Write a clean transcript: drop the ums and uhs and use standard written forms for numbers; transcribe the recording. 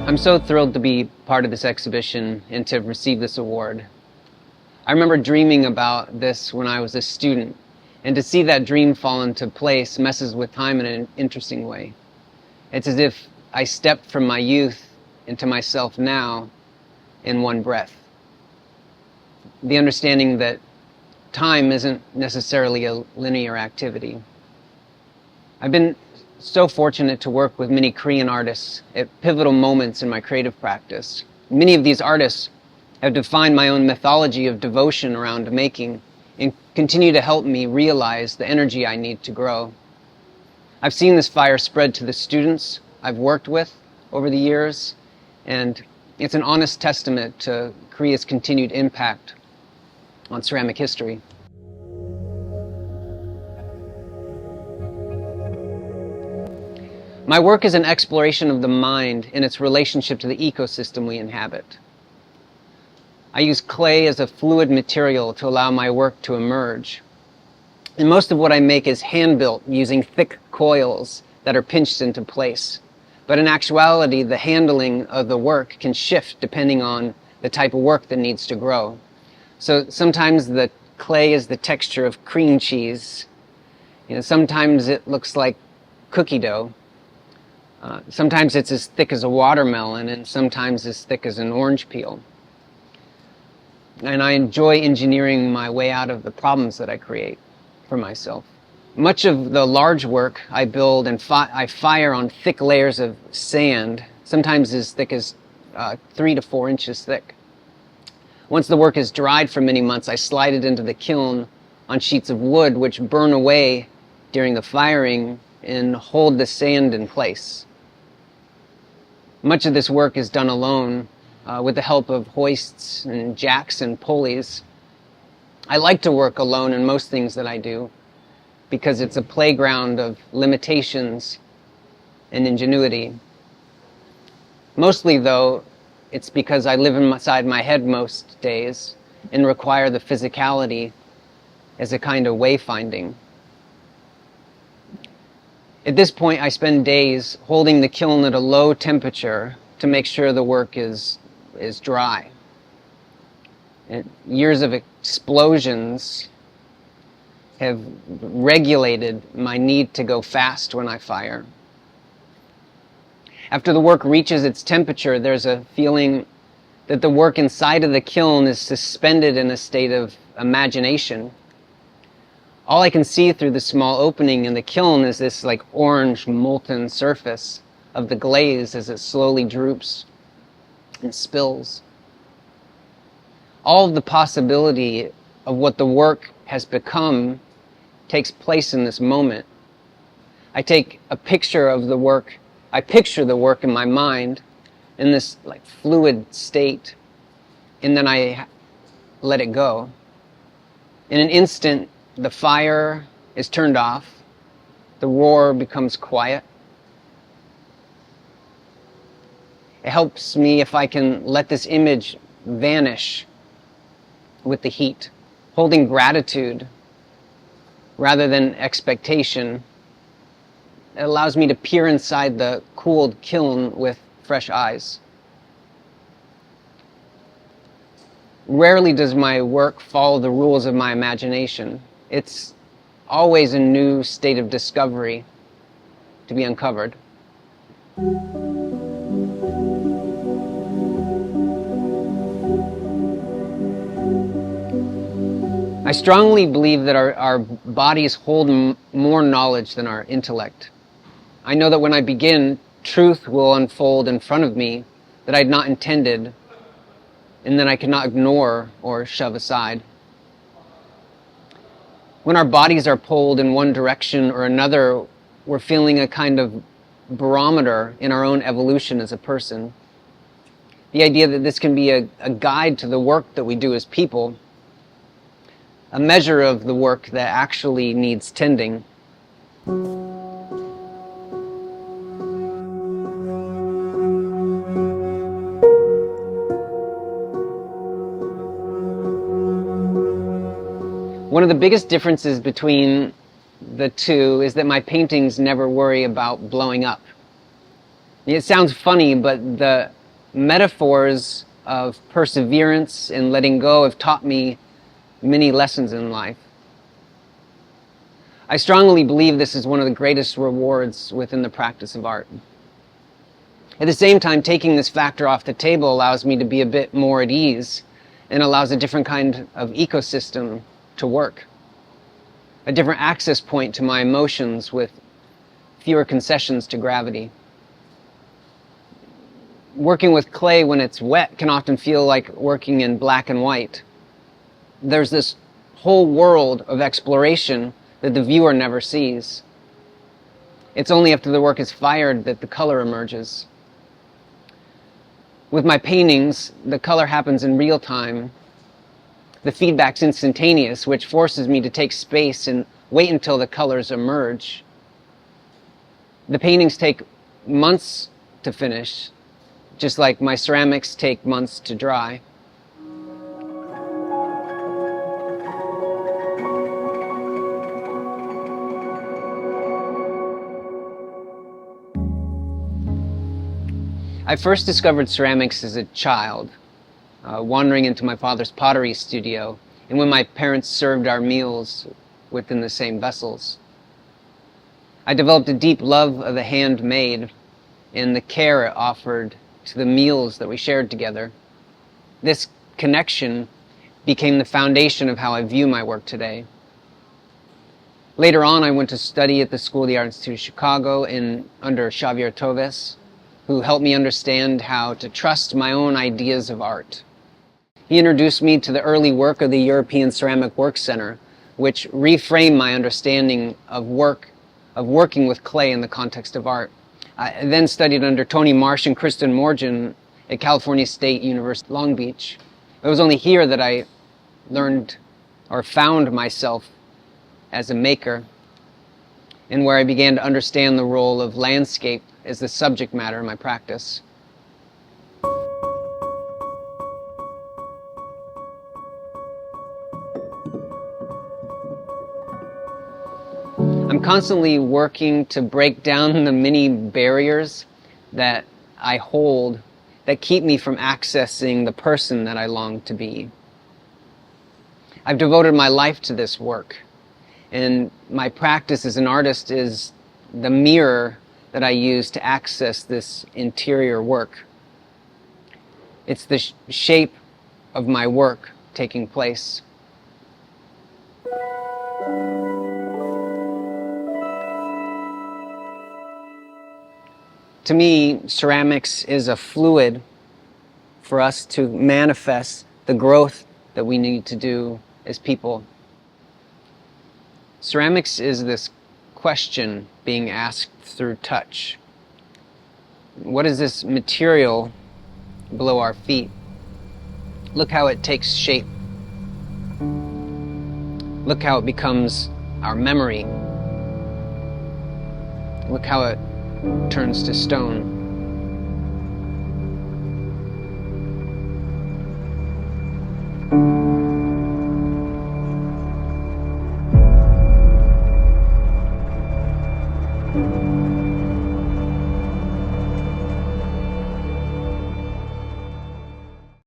I'm so thrilled to be part of this exhibition and to receive this award. I remember dreaming about this when I was a student, and to see that dream fall into place messes with time in an interesting way. It's as if I stepped from my youth into myself now in one breath. The understanding that time isn't necessarily a linear activity. I've been so fortunate to work with many Korean artists at pivotal moments in my creative practice. Many of these artists have defined my own mythology of devotion around making and continue to help me realize the energy I need to grow. I've seen this fire spread to the students I've worked with over the years, and it's an honest testament to Korea's continued impact on ceramic history. My work is an exploration of the mind and its relationship to the ecosystem we inhabit. I use clay as a fluid material to allow my work to emerge. And most of what I make is hand-built using thick coils that are pinched into place. But in actuality, the handling of the work can shift depending on the type of work that needs to grow. So sometimes the clay is the texture of cream cheese. Sometimes it looks like cookie dough. Sometimes it's as thick as a watermelon, and sometimes as thick as an orange peel. And I enjoy engineering my way out of the problems that I create for myself. Much of the large work I build and I fire on thick layers of sand, sometimes as thick as 3 to 4 inches thick. Once the work is dried for many months, I slide it into the kiln on sheets of wood, which burn away during the firing and hold the sand in place. Much of this work is done alone with the help of hoists and jacks and pulleys. I like to work alone in most things that I do because it's a playground of limitations and ingenuity. Mostly, though, it's because I live inside my head most days and require the physicality as a kind of wayfinding. At this point, I spend days holding the kiln at a low temperature to make sure the work is dry. And years of explosions have regulated my need to go fast when I fire. After the work reaches its temperature, there's a feeling that the work inside of the kiln is suspended in a state of imagination. All I can see through the small opening in the kiln is this like orange molten surface of the glaze as it slowly droops and spills. All of the possibility of what the work has become takes place in this moment. I take a picture of the work, I picture the work in my mind in this like fluid state, and then I let it go. In an instant, the fire is turned off, the roar becomes quiet. It helps me if I can let this image vanish with the heat, holding gratitude rather than expectation. It allows me to peer inside the cooled kiln with fresh eyes. Rarely does my work follow the rules of my imagination. It's always a new state of discovery to be uncovered. I strongly believe that our bodies hold more knowledge than our intellect. I know that when I begin, truth will unfold in front of me that I'd not intended and that I cannot ignore or shove aside. When our bodies are pulled in one direction or another, we're feeling a kind of barometer in our own evolution as a person. The idea that this can be a guide to the work that we do as people, a measure of the work that actually needs tending. One of the biggest differences between the two is that my paintings never worry about blowing up. It sounds funny, but the metaphors of perseverance and letting go have taught me many lessons in life. I strongly believe this is one of the greatest rewards within the practice of art. At the same time, taking this factor off the table allows me to be a bit more at ease and allows a different kind of ecosystem to work. A different access point to my emotions with fewer concessions to gravity. Working with clay when it's wet can often feel like working in black and white. There's this whole world of exploration that the viewer never sees. It's only after the work is fired that the color emerges. With my paintings, the color happens in real time. The feedback's instantaneous, which forces me to take space and wait until the colors emerge. The paintings take months to finish, just like my ceramics take months to dry. I first discovered ceramics as a child, wandering into my father's pottery studio, and when my parents served our meals within the same vessels. I developed a deep love of the handmade and the care it offered to the meals that we shared together. This connection became the foundation of how I view my work today. Later on, I went to study at the School of the Art Institute of Chicago under Xavier Toves, who helped me understand how to trust my own ideas of art. He introduced me to the early work of the European Ceramic Work Center, which reframed my understanding of working with clay in the context of art. I then studied under Tony Marsh and Kristen Morgan at California State University, Long Beach. It was only here that I learned or found myself as a maker, and where I began to understand the role of landscape as the subject matter in my practice. I'm constantly working to break down the many barriers that I hold that keep me from accessing the person that I long to be. I've devoted my life to this work, and my practice as an artist is the mirror that I use to access this interior work. It's the shape of my work taking place. To me, ceramics is a fluid for us to manifest the growth that we need to do as people. Ceramics is this question being asked through touch. What is this material below our feet? Look how it takes shape. Look how it becomes our memory. Look how it turns to stone.